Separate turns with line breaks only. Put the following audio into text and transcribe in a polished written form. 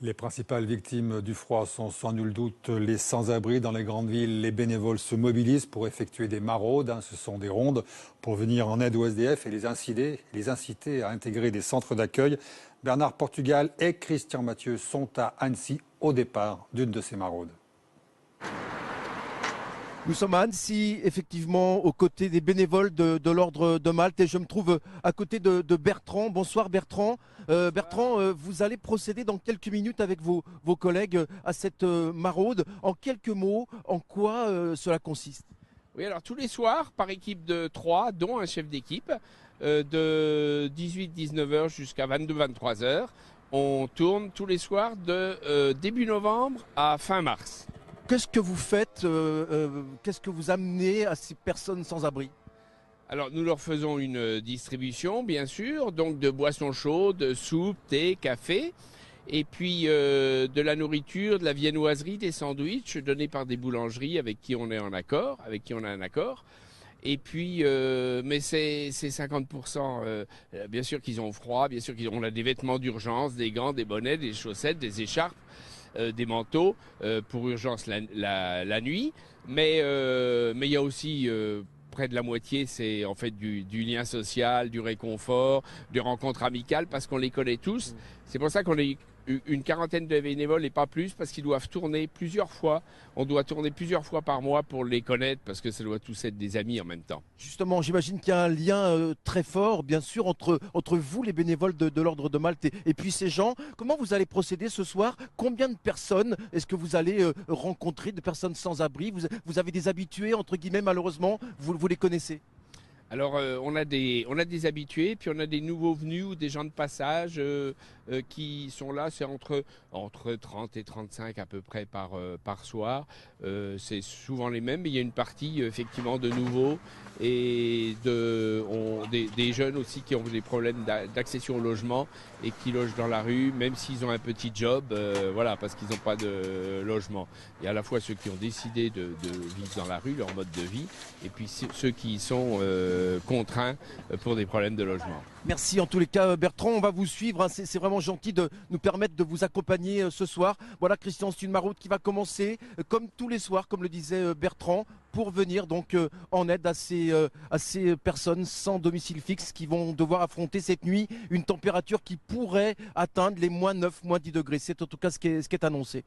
Les principales victimes du froid sont sans nul doute les sans-abri. Dans les grandes villes, les bénévoles se mobilisent pour effectuer des maraudes. Ce sont des rondes pour venir en aide aux SDF et les inciter à intégrer des centres d'accueil. Bernard Portugal et Christian Mathieu sont à Annecy au départ d'une de ces maraudes.
Nous sommes à Annecy, effectivement, aux côtés des bénévoles de l'Ordre de Malte et je me trouve à côté de Bertrand. Bonsoir Bertrand. Bertrand, vous allez procéder dans quelques minutes avec vos collègues à cette maraude. En quelques mots, en quoi cela consiste?
Oui, alors tous les soirs, par équipe de 3, dont un chef d'équipe, de 18-19 heures jusqu'à 22-23 heures, on tourne tous les soirs de début novembre à fin mars.
Qu'est-ce que vous faites qu'est-ce que vous amenez à ces personnes sans abri?
Alors nous leur faisons une distribution, bien sûr, donc de boissons chaudes, soupe, thé, café, et puis de la nourriture, de la viennoiserie, des sandwichs donnés par des boulangeries avec qui on est en accord, avec qui on a un accord. Et puis, mais c'est 50%. Bien sûr qu'ils ont froid, bien sûr qu'on a des vêtements d'urgence, des gants, des bonnets, des chaussettes, des écharpes, des manteaux pour urgence la nuit. Mais il y a aussi près de la moitié, c'est en fait du lien social, du réconfort, des rencontres amicales, parce qu'on les connaît tous. C'est pour ça qu'on est une quarantaine de bénévoles et pas plus, parce qu'ils doivent tourner plusieurs fois. On doit tourner plusieurs fois par mois pour les connaître, parce que ça doit tous être des amis en même temps.
Justement, j'imagine qu'il y a un lien très fort, bien sûr, entre vous, les bénévoles de l'Ordre de Malte, et puis ces gens. Comment vous allez procéder ce soir? Combien de personnes est-ce que vous allez rencontrer, de personnes sans abri? Vous avez des habitués, entre guillemets, malheureusement, vous les connaissez?
Alors on a des habitués, puis on a des nouveaux venus ou des gens de passage qui sont là. C'est entre 30 et 35 à peu près par soir. C'est souvent les mêmes, mais il y a une partie effectivement de nouveaux et des jeunes aussi qui ont des problèmes d'accession au logement et qui logent dans la rue, même s'ils ont un petit job, voilà, parce qu'ils n'ont pas de logement. Il y a à la fois ceux qui ont décidé de vivre dans la rue, leur mode de vie, et puis ceux qui sont contraints pour des problèmes de logement.
Merci en tous les cas Bertrand, on va vous suivre, hein. C'est vraiment gentil de nous permettre de vous accompagner ce soir. Voilà Christian, c'est une maraude qui va commencer comme tous les soirs, comme le disait Bertrand, pour venir donc en aide à ces personnes sans domicile fixe qui vont devoir affronter cette nuit une température qui pourrait atteindre les -9, -10 degrés. C'est en tout cas ce qui est annoncé.